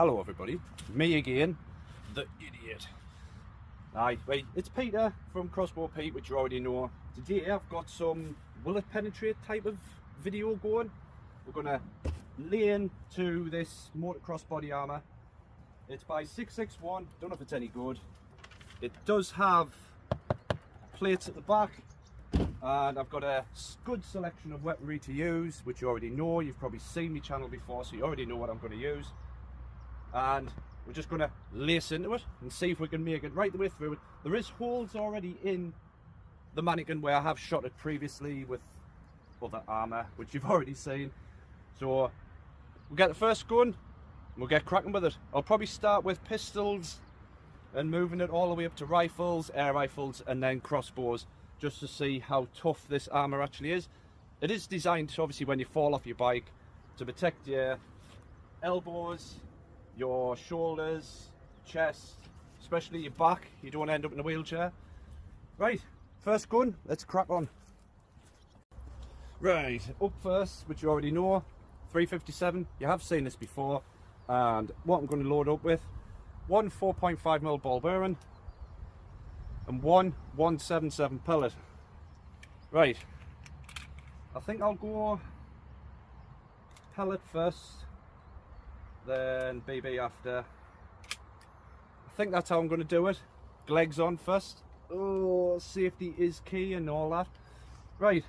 Hello everybody, me again, the idiot. Right, it's Peter from Crossbow Pete, which you already know. Today I've got some will it penetrate type of video going. We're gonna lay into this motocross body armour. It's by 661, don't know if it's any good. It does have plates at the back, and I've got a good selection of weaponry to use, which you already know. You've probably seen my channel before, so you already know what I'm going to use. And we're just going to lace into it and see if we can make it right the way through it. There is holes already in the mannequin where I have shot it previously with other armour, which you've already seen. So we'll get the first gun and we'll get cracking with it. I'll probably start with pistols and moving it all the way up to rifles, air rifles, and then crossbows, just to see how tough this armour actually is. It is designed, obviously, when you fall off your bike, to protect your elbows, your shoulders, chest, especially your back. You don't want to end up in a wheelchair. Right, first gun, let's crack on. Right, up first, which you already know, 357. You have seen this before. And what I'm going to load up with, one 4.5mm ball bearing and one 177 pellet. Right, I think I'll go pellet first, then BB after. I think that's how I'm going to do it. Legs on first. Oh, safety is key and all that. Right,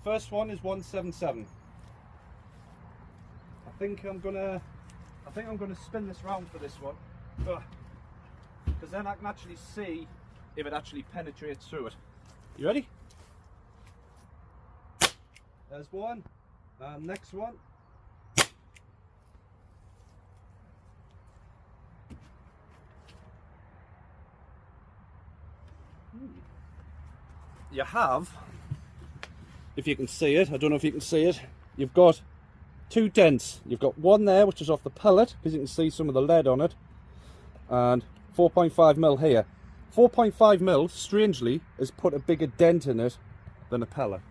first one is 177. I think I'm gonna spin this round for this one, because then I can actually see if it actually penetrates through it. You ready? There's one, and next one. You have, if you can see it, I don't know if you can see it, you've got two dents. You've got one there, which is off the pellet, because you can see some of the lead on it, and 4.5mm here. 4.5mm, strangely, has put a bigger dent in it than a pellet.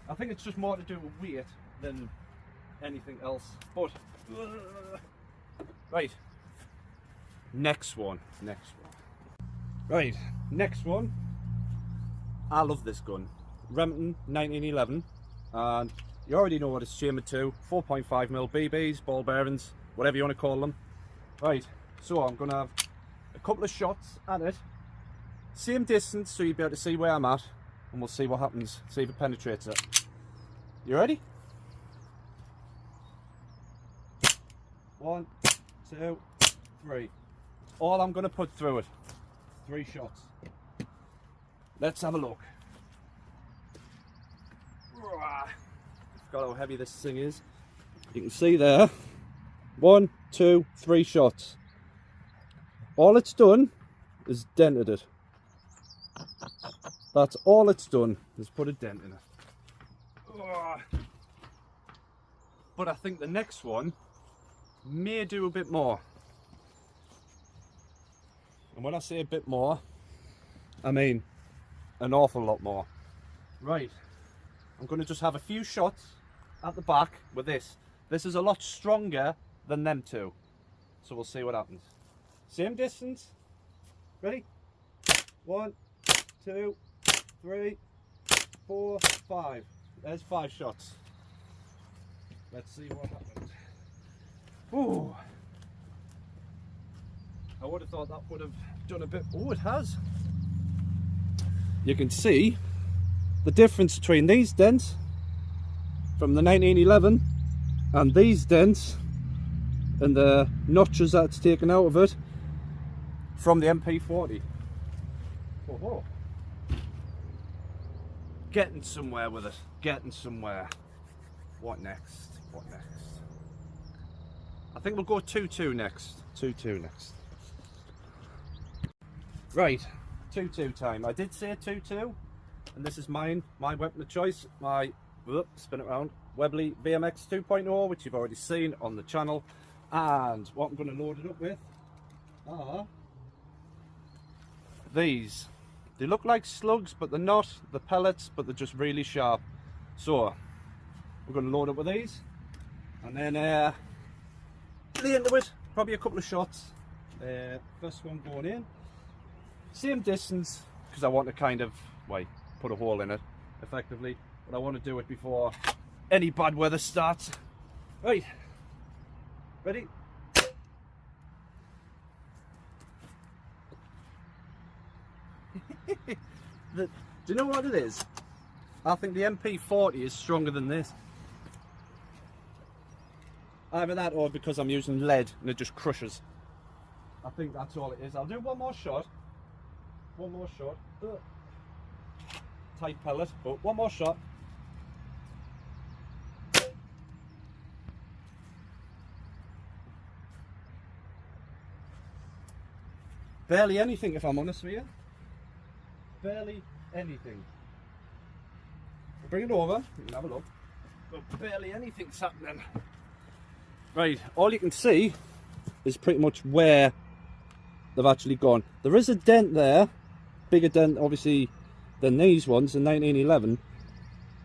I think it's just more to do with weight than anything else. But right, next one. Right, next one. I love this gun, Remington 1911, and you already know what it's chambered to. 4.5mm BBs, ball bearings, whatever you want to call them. Right, so I'm going to have a couple of shots at it. Same distance, so you'll be able to see where I'm at. And we'll see what happens, see if it penetrates it. You ready? 1, 2, 3. All I'm going to put through it. 3 shots. Let's have a look. Got how heavy this thing is. You can see there, 1, 2, 3 shots. All it's done is dented it. That's all it's done, is put a dent in it. But I think the next one may do a bit more. And when I say a bit more, I mean an awful lot more. Right, I'm going to just have a few shots at the back with this. This is a lot stronger than them two, so we'll see what happens. Same distance. Ready? 1, 2, 3, 4, 5. There's 5 shots. Let's see what happens. Ooh, I would have thought that would have done a bit. Oh, it has. You can see the difference between these dents from the 1911 and these dents and the notches that's taken out of it from the MP40. Oh, getting somewhere with it, getting somewhere. What next? What next? I think we'll go 2-2 next. 2-2 next. Right, 2-2 time. I did say 2-2, and this is mine, my weapon of choice, my spin it around, Webley VMX 2.0, which you've already seen on the channel. And what I'm going to load it up with are these. They look like slugs, but they're not. They're pellets, but they're just really sharp. So we're going to load up with these, and then lay into it, probably a couple of shots. First one going in. Same distance, because I want to kind of, well, put a hole in it, effectively. But I want to do it before any bad weather starts. Right, ready? Do you know what it is? I think the MP40 is stronger than this. Either that or because I'm using lead and it just crushes. I think that's all it is. I'll do one more shot. One more shot. Tight pellet, but one more shot. Barely anything, if I'm honest with you. Barely anything. Bring it over, you can have a look. But barely anything's happening. Right, all you can see is pretty much where they've actually gone. There is a dent there, bigger dent obviously than these ones in 1911,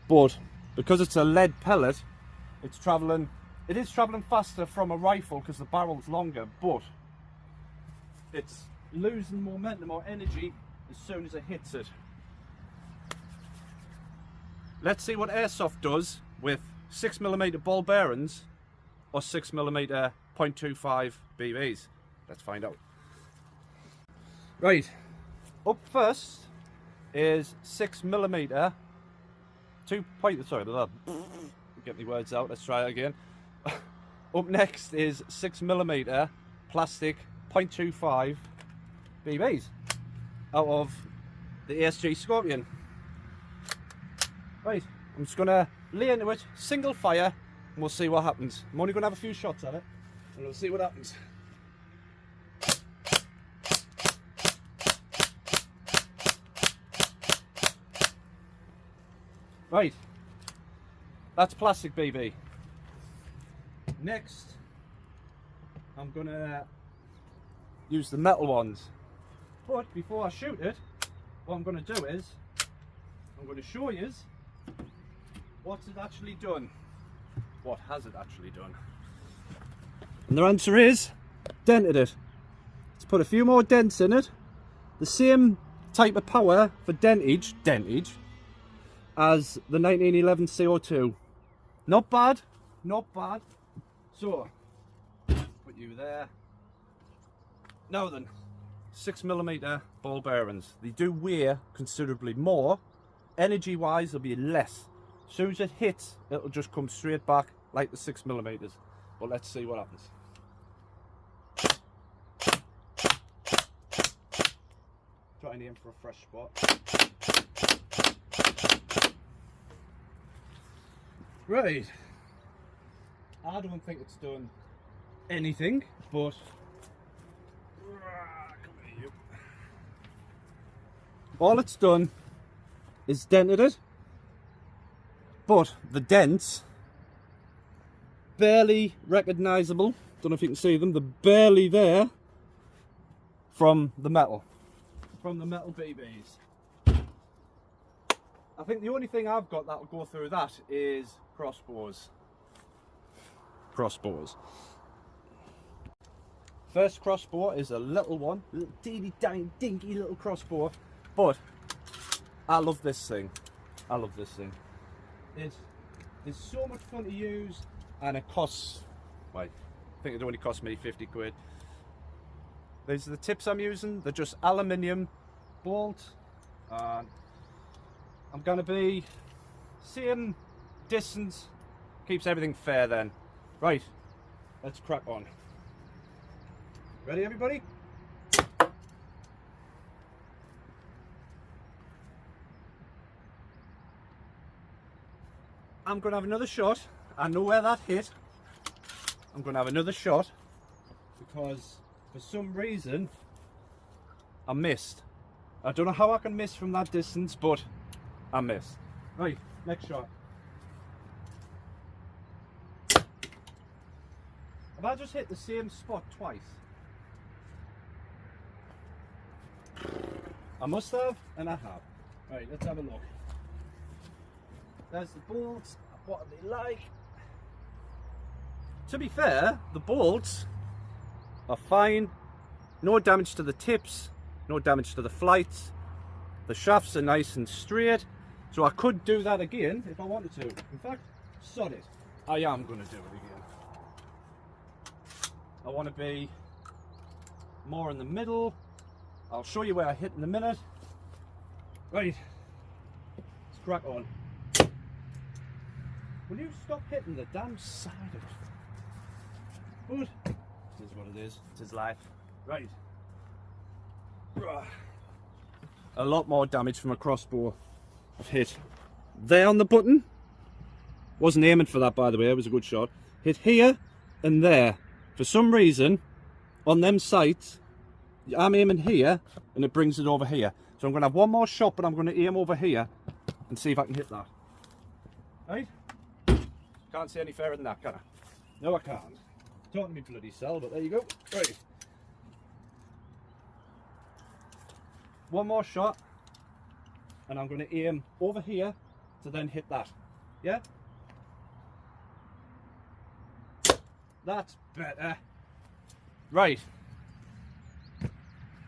but because it's a lead pellet, it is travelling faster from a rifle because the barrel's longer, but it's losing momentum or energy as soon as it hits it. Let's see what airsoft does with 6mm ball bearings or 6mm .25 BBs. Let's find out. Right, up first is 6mm 2 point. Sorry, get me words out. Let's try it again. Up next is 6mm plastic .25 BBs out of the ASG Scorpion. Right, I'm just gonna lay into it, single fire, and we'll see what happens. I'm only gonna have a few shots at it, and we'll see what happens. Right, that's plastic BB. Next, I'm gonna use the metal ones. But before I shoot it, what I'm gonna do is, I'm gonna show you what's it actually done. What has it actually done? And the answer is, dented it. Let's put a few more dents in it. The same type of power for dentage as the 1911 CO2. Not bad, not bad. So, put you there. Now then, 6mm ball bearings. They do weigh considerably more. Energy wise, they'll be less. As soon as it hits, it'll just come straight back like the 6mm. But let's see what happens. Try and aim for a fresh spot. Right. I don't think it's done anything, but come here, you. All it's done is dented it. But the dents, barely recognisable. Don't know if you can see them. They're barely there from the metal BBs. I think the only thing I've got that will go through that is crossbows. First crossbow is a little one, little teeny tiny dinky little crossbow, but I love this thing. It's so much fun to use, and it costs, well, I think it only cost me 50 quid. These are the tips I'm using. They're just aluminium bolt, and I'm going to be same distance, keeps everything fair then. Right, let's crack on. Ready everybody? I'm going to have another shot. I know where that hit. I'm going to have another shot because for some reason I missed. I don't know how I can miss from that distance, but I missed. Right, next shot. Have I just hit the same spot twice? I must have, and I have. Right, let's have a look. There's the bolts. What are they like? To be fair, the bolts are fine. No damage to the tips, no damage to the flights. The shafts are nice and straight. So I could do that again if I wanted to. In fact, sod it. I am going to do it again. I want to be more in the middle. I'll show you where I hit in a minute. Right, let's crack on. Will you stop hitting the damn side of it? But it is what it is. It is life. Right. A lot more damage from a crossbow. I've hit there on the button. Wasn't aiming for that, by the way. It was a good shot. Hit here and there. For some reason, on them sights, I'm aiming here and it brings it over here. So I'm going to have one more shot, but I'm going to aim over here and see if I can hit that. Right? Can't see any fairer than that, can I? No, I can't. Talking to me bloody cell, but there you go. Right. One more shot, and I'm going to aim over here to then hit that. Yeah? That's better. Right.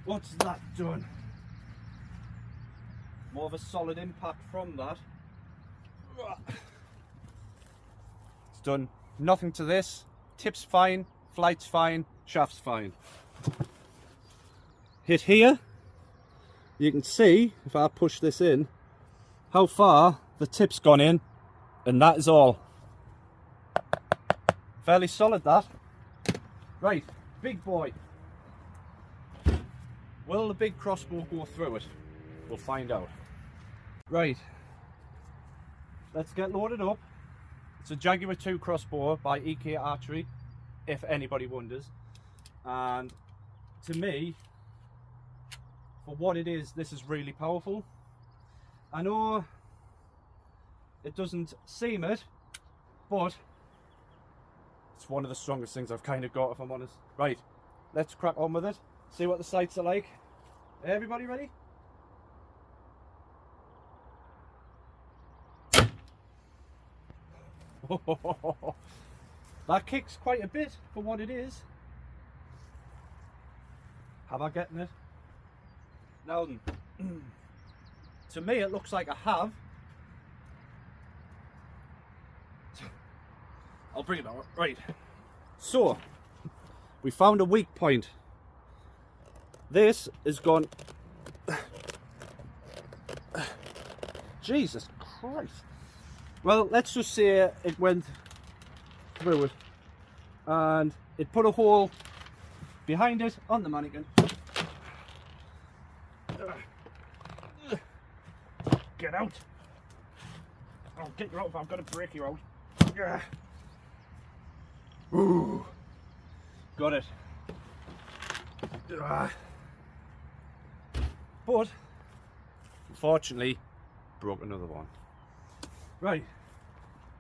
What's that done? More of a solid impact from that. It's done nothing to this. Tip's fine, flight's fine, shaft's fine. Hit here. You can see, if I push this in, how far the tip's gone in, and that is all. Fairly solid, that. Right, big boy. Will the big crossbow go through it? We'll find out. Right, let's get loaded up. It's a Jaguar 2 crossbow by EK Archery, if anybody wonders. And to me, for what it is, this is really powerful. I know it doesn't seem it, but it's one of the strongest things I've kind of got, if I'm honest. Right, let's crack on with it. See what the sights are like. Everybody ready? That kicks quite a bit for what it is. Have I getting it? Now then, to me it looks like I have. I'll bring it out. Right. So, we found a weak point. This is gone. Jesus Christ. Well, let's just say it went through it and it put a hole behind it on the mannequin. Get out. I'll get you out if I've got to break you out. Ooh. Got it. But unfortunately broke another one. Right,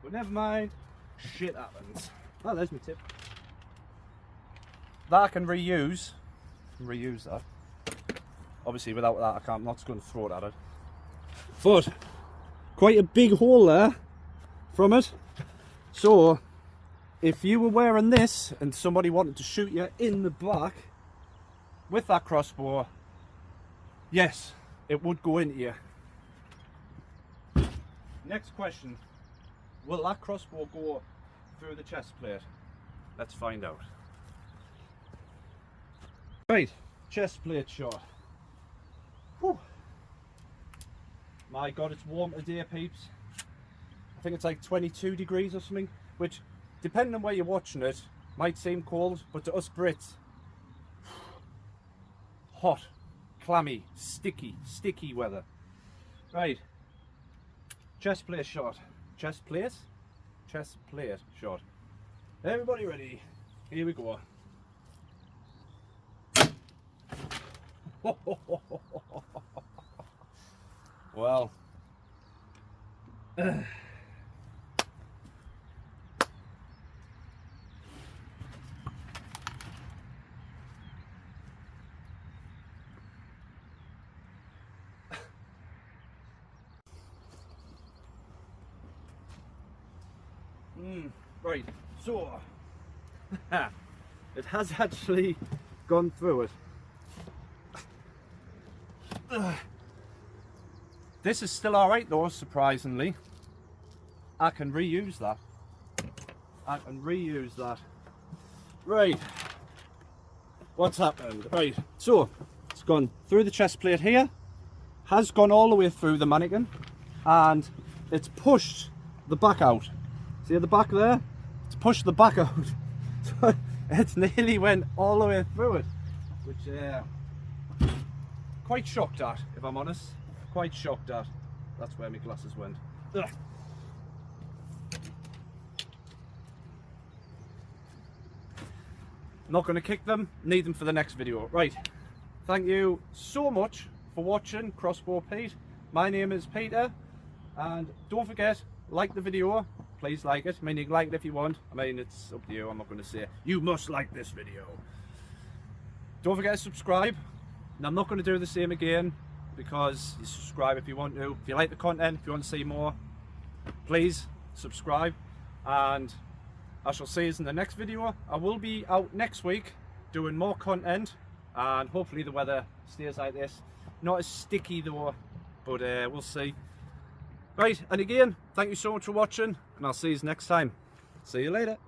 but never mind, shit happens. Oh, there's my tip. That I can reuse that. Obviously without that I'm not going to throw it at it. But quite a big hole there from it. So if you were wearing this and somebody wanted to shoot you in the back with that crossbow, yes, it would go into you. Next question, will that crossbow go through the chest plate? Let's find out. Right, chest plate shot. Whew. My God, it's warm today, peeps. I think it's like 22 degrees or something, which, depending on where you're watching it, might seem cold, but to us Brits, hot, clammy, sticky weather. Right, chest plate shot. Chest plate? Chest plate shot. Everybody ready? Here we go. Well, right, so It has actually gone through it. This is still alright though, surprisingly. I can reuse that. I can reuse that. Right. What's happened? Right. So, it's gone through the chest plate here. Has gone all the way through the mannequin. And it's pushed the back out. See at the back there? It's pushed the back out. So, it's nearly went all the way through it. Which, quite shocked at, if I'm honest. Quite shocked at. That's where my glasses went. Ugh. Not going to kick them, need them for the next video. Right, thank you so much for watching Crossbow Pete. My name is Peter, and don't forget, like the video. Please like it. I mean, you can like it if you want. I mean, it's up to you. I'm not going to say you must like this video. Don't forget to subscribe. And I'm not going to do the same again, because you subscribe if you want to. If you like the content, if you want to see more, please subscribe. And I shall see you in the next video. I will be out next week doing more content, and hopefully the weather stays like this. Not as sticky though, but we'll see. Right, and again, thank you so much for watching, and I'll see you next time. See you later.